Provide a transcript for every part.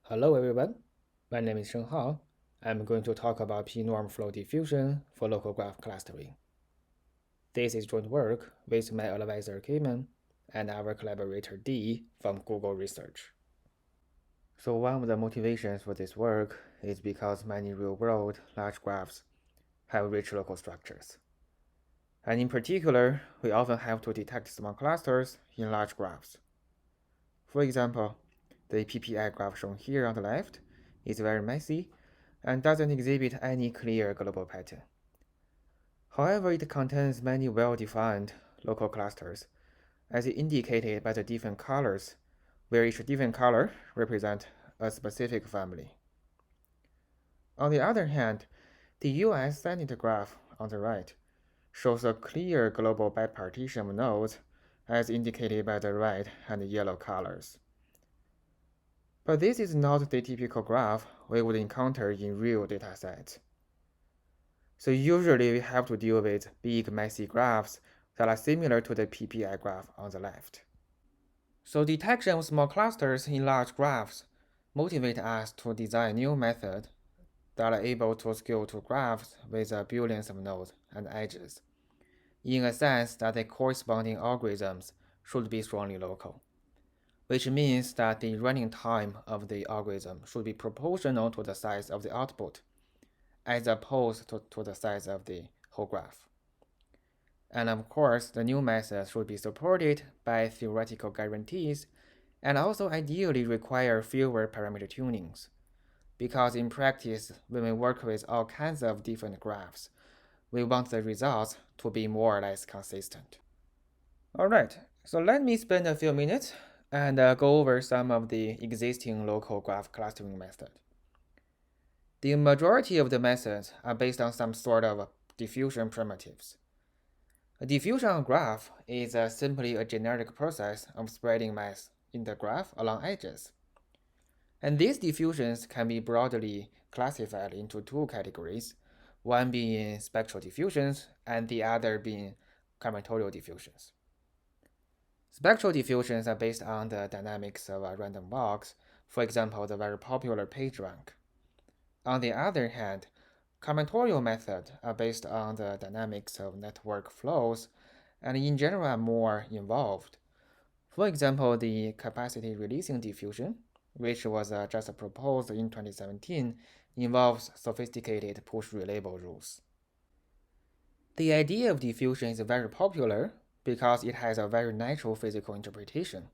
Hello everyone, my name is Shenghao. I'm going to talk about p-norm flow diffusion for local graph clustering. This is joint work with my advisor Cayman and our collaborator D from Google Research. So one of the motivations for this work is because many real-world large graphs have rich local structures. And in particular, we often have to detect small clusters in large graphs. For example, the PPI graph shown here on the left is very messy and doesn't exhibit any clear global pattern. However, it contains many well-defined local clusters, as indicated by the different colors, where each different color represents a specific family. On the other hand, the US Senate graph on the right shows a clear global bipartition of nodes, as indicated by the red and yellow colors. But this is not the typical graph we would encounter in real datasets. So usually we have to deal with big messy graphs that are similar to the PPI graph on the left. So detection of small clusters in large graphs motivate us to design new methods that are able to scale to graphs with billions of nodes and edges, in a sense that the corresponding algorithms should be strongly local, which means that the running time of the algorithm should be proportional to the size of the output, as opposed to the size of the whole graph. And of course, the new method should be supported by theoretical guarantees and also ideally require fewer parameter tunings, because in practice, when we work with all kinds of different graphs, we want the results to be more or less consistent. Alright, so let me spend a few minutes and go over some of the existing local graph clustering methods. The majority of the methods are based on some sort of diffusion primitives. A diffusion graph is simply a generic process of spreading mass in the graph along edges. And these diffusions can be broadly classified into two categories, one being spectral diffusions and the other being combinatorial diffusions. Spectral diffusions are based on the dynamics of a random walks, for example, the very popular PageRank. On the other hand, combinatorial methods are based on the dynamics of network flows and in general are more involved. For example, the capacity releasing diffusion, which was just proposed in 2017, involves sophisticated push relabel rules. The idea of diffusion is very popular because it has a very natural physical interpretation.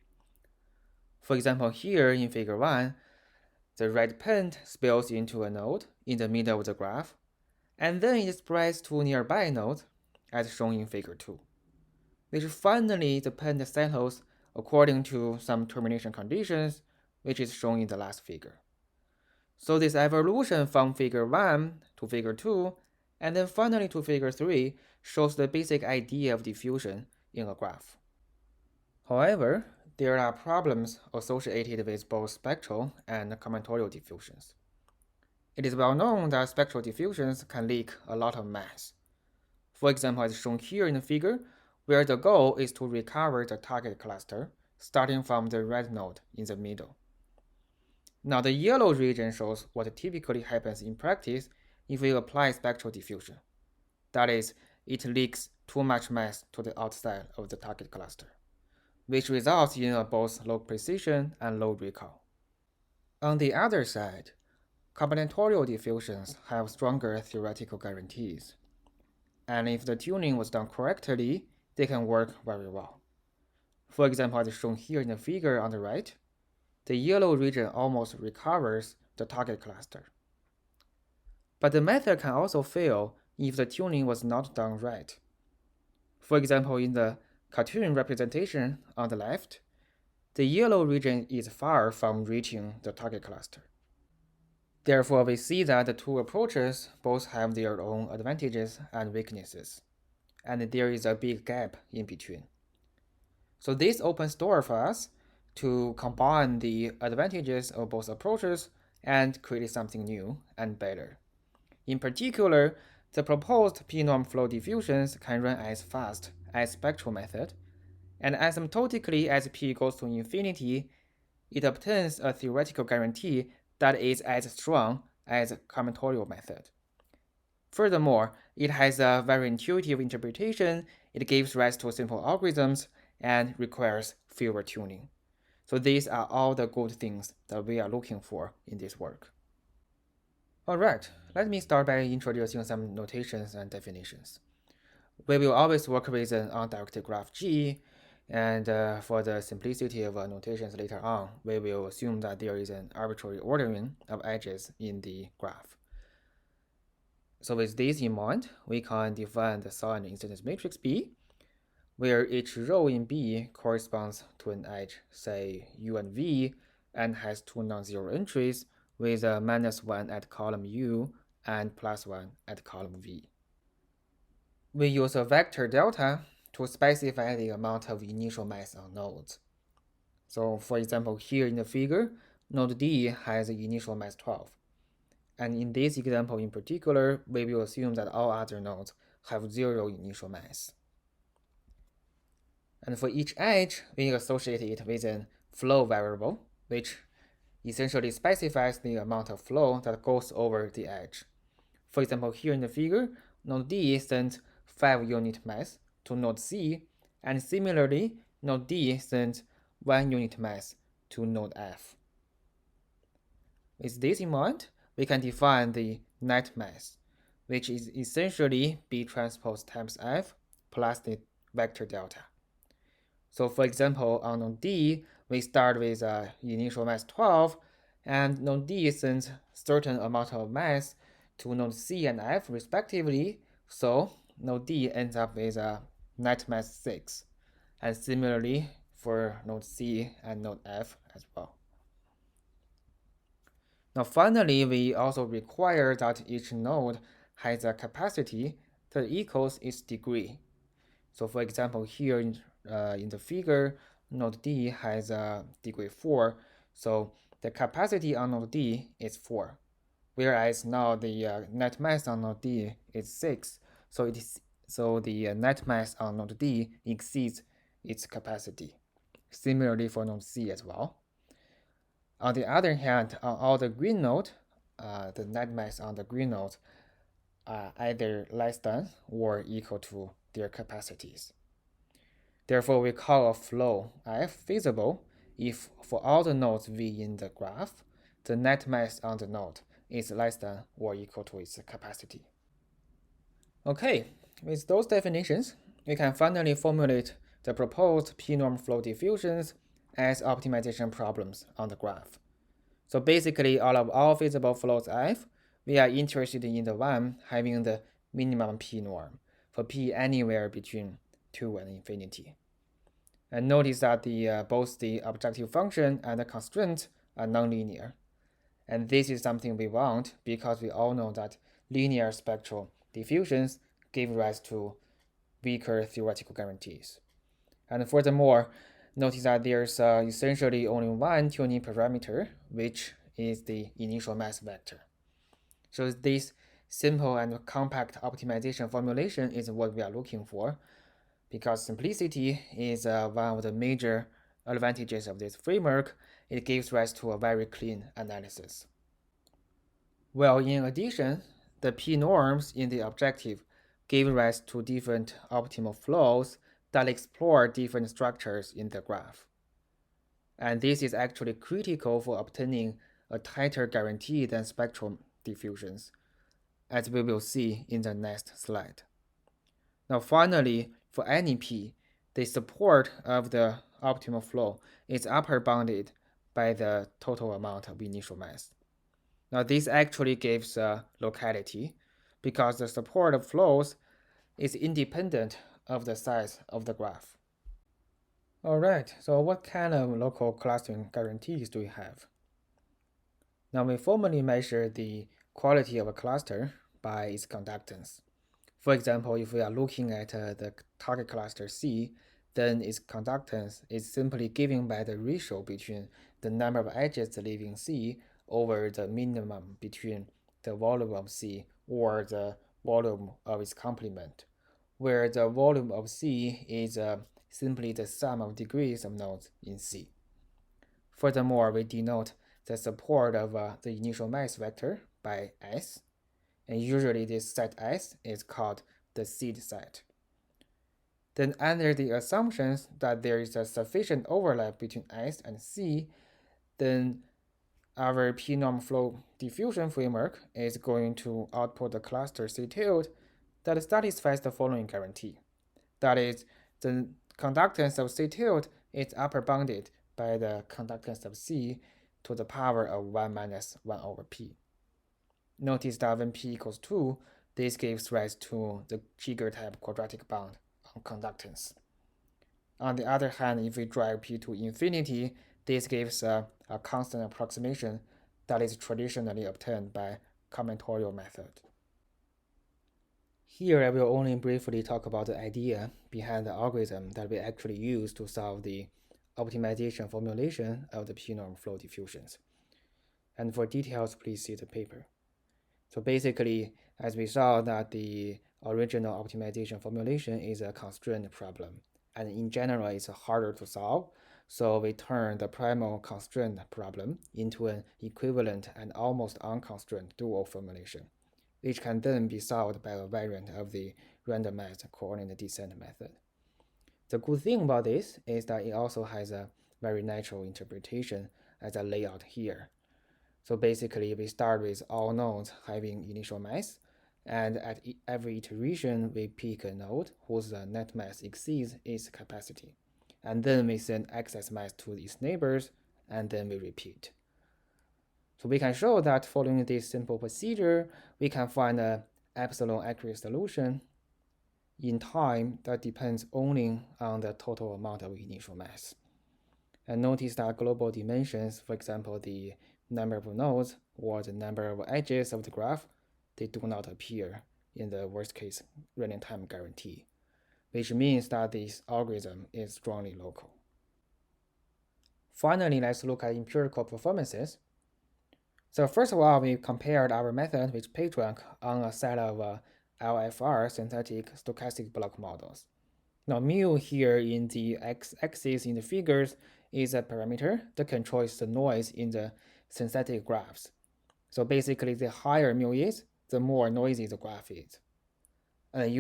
For example, here in figure 1, the red paint spills into a node in the middle of the graph, and then it spreads to nearby nodes, as shown in figure 2, which finally the paint settles according to some termination conditions, which is shown in the last figure. So this evolution from figure 1 to figure 2, and then finally to figure 3, shows the basic idea of diffusion in a graph. However, there are problems associated with both spectral and combinatorial diffusions. It is well known that spectral diffusions can leak a lot of mass. For example, as shown here in the figure, where the goal is to recover the target cluster, starting from the red node in the middle. Now the yellow region shows what typically happens in practice if we apply spectral diffusion. That is, it leaks too much mass to the outside of the target cluster, which results in both low precision and low recall. On the other side, combinatorial diffusions have stronger theoretical guarantees, and if the tuning was done correctly, they can work very well. For example, as shown here in the figure on the right, the yellow region almost recovers the target cluster. But the method can also fail if the tuning was not done right. For example, in the cartoon representation on the left, the yellow region is far from reaching the target cluster. Therefore, we see that the two approaches both have their own advantages and weaknesses, and there is a big gap in between. So this opens door for us to combine the advantages of both approaches and create something new and better. In particular, the proposed p-norm flow diffusions can run as fast as spectral method, and asymptotically as p goes to infinity, it obtains a theoretical guarantee that is as strong as the combinatorial method. Furthermore, it has a very intuitive interpretation, it gives rise to simple algorithms, and requires fewer tuning. So these are all the good things that we are looking for in this work. Alright, let me start by introducing some notations and definitions. We will always work with an undirected graph G, and for the simplicity of notations later on, we will assume that there is an arbitrary ordering of edges in the graph. So with this in mind, we can define the signed instance matrix B, where each row in B corresponds to an edge, say U and V, and has two non-zero entries with a -1 at column U and +1 at column V. We use a vector delta to specify the amount of initial mass on nodes. So for example, here in the figure, node D has an initial mass 12. And in this example in particular, we will assume that all other nodes have 0 initial mass. And for each edge, we associate it with a flow variable, which essentially specifies the amount of flow that goes over the edge. For example, here in the figure, node D sends 5 unit mass to node C, and similarly, node D sends 1 unit mass to node F. With this in mind, we can define the net mass, which is essentially B transpose times F plus the vector delta. So for example, on node D, we start with initial mass 12, and node D sends certain amount of mass to node C and F respectively, so node D ends up with a net mass 6, and similarly for node C and node F as well. Now finally, we also require that each node has a capacity that equals its degree. So for example, here in the figure, node D has a degree 4, so the capacity on node D is 4, whereas now the net mass on node D is 6, so the net mass on node D exceeds its capacity. Similarly for node C as well. On the other hand, on all the green nodes, the net mass on the green nodes are either less than or equal to their capacities. Therefore, we call a flow F feasible if for all the nodes V in the graph, the net mass on the node is less than or equal to its capacity. Okay, with those definitions, we can finally formulate the proposed p-norm flow diffusions as optimization problems on the graph. So basically, out of all feasible flows F, we are interested in the one having the minimum p-norm for p anywhere between 2 and infinity. And notice that both the objective function and the constraint are nonlinear. And this is something we want because we all know that linear spectral diffusions give rise to weaker theoretical guarantees. And furthermore, notice that there's essentially only one tuning parameter, which is the initial mass vector. So this simple and compact optimization formulation is what we are looking for, because simplicity is one of the major advantages of this framework. It gives rise to a very clean analysis. Well, in addition, the p-norms in the objective give rise to different optimal flows that explore different structures in the graph. And this is actually critical for obtaining a tighter guarantee than spectral diffusions, as we will see in the next slide. Now finally, for any p, the support of the optimal flow is upper bounded by the total amount of initial mass. Now this actually gives locality, because the support of flows is independent of the size of the graph. Alright, so what kind of local clustering guarantees do we have? Now we formally measure the quality of a cluster by its conductance. For example, if we are looking at the target cluster C, then its conductance is simply given by the ratio between the number of edges leaving C over the minimum between the volume of C or the volume of its complement, where the volume of C is simply the sum of degrees of nodes in C. Furthermore, we denote the support of the initial mass vector by S, and usually this set S is called the seed set. Then under the assumptions that there is a sufficient overlap between S and C, then our p-norm flow diffusion framework is going to output a cluster C tilde that satisfies the following guarantee. That is, the conductance of C tilde is upper bounded by the conductance of C to the power of 1 minus 1 over p. Notice that when p equals 2, this gives rise to the Jigger-type quadratic bound on conductance. On the other hand, if we drag p to infinity, this gives a constant approximation that is traditionally obtained by combinatorial method. Here I will only briefly talk about the idea behind the algorithm that we actually use to solve the optimization formulation of the p-norm flow diffusions. And for details, please see the paper. So basically, as we saw that the original optimization formulation is a constraint problem, and in general it's harder to solve, so we turn the primal constraint problem into an equivalent and almost unconstrained dual formulation, which can then be solved by a variant of the randomized coordinate descent method. The good thing about this is that it also has a very natural interpretation as a layout here. So basically, we start with all nodes having initial mass, and at every iteration, we pick a node whose net mass exceeds its capacity. And then we send excess mass to its neighbors, and then we repeat. So we can show that following this simple procedure, we can find an epsilon accurate solution in time that depends only on the total amount of initial mass. And notice that global dimensions, for example, the number of nodes or the number of edges of the graph, they do not appear in the worst case running time guarantee, which means that this algorithm is strongly local. Finally, let's look at empirical performances. So first of all, we compared our method with PageRank on a set of LFR synthetic stochastic block models. Now mu here in the x-axis in the figures is a parameter that controls the noise in the synthetic graphs. So basically, the higher mu is, the more noisy the graph is. And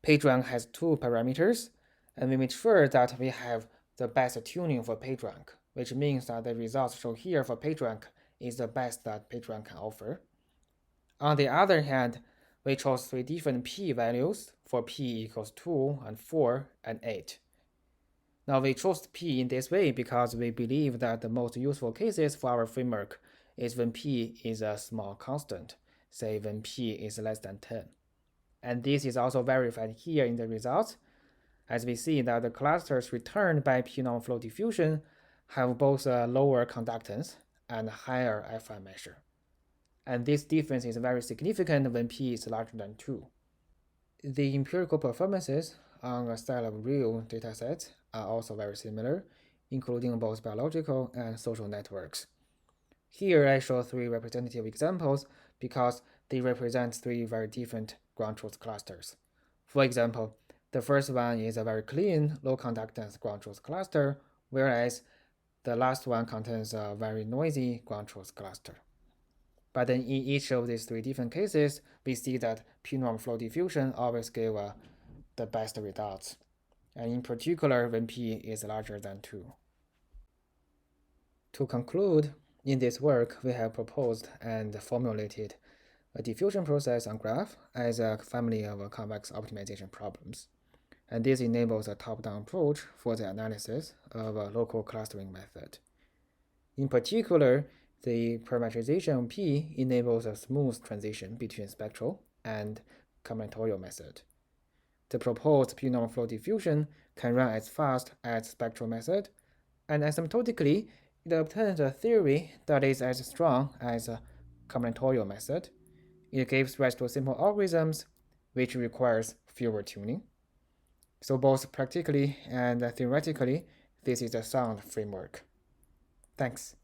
PageRank has 2 parameters, and we made sure that we have the best tuning for PageRank, which means that the results shown here for PageRank is the best that PageRank can offer. On the other hand, we chose 3 different p values for p equals 2 and 4 and 8. Now we chose p in this way because we believe that the most useful cases for our framework is when p is a small constant, say when p is less than 10. And this is also verified here in the results, as we see that the clusters returned by p-norm flow diffusion have both a lower conductance and higher Fi measure. And this difference is very significant when p is larger than 2. The empirical performances on a set of real datasets are also very similar, including both biological and social networks. Here I show 3 representative examples because they represent 3 very different ground truth clusters. For example, the first one is a very clean, low conductance ground truth cluster, whereas the last one contains a very noisy ground truth cluster. But then in each of these 3 different cases, we see that p-norm flow diffusion always gave the best results, and in particular when p is larger than 2. To conclude, in this work, we have proposed and formulated a diffusion process on graph as a family of convex optimization problems. And this enables a top-down approach for the analysis of a local clustering method. In particular, the parametrization of P enables a smooth transition between spectral and combinatorial method. The proposed p-norm flow diffusion can run as fast as spectral method, and asymptotically, it obtains a theory that is as strong as a combinatorial method. It gives rise to simple algorithms, which requires fewer tuning. So both practically and theoretically, this is a sound framework. Thanks.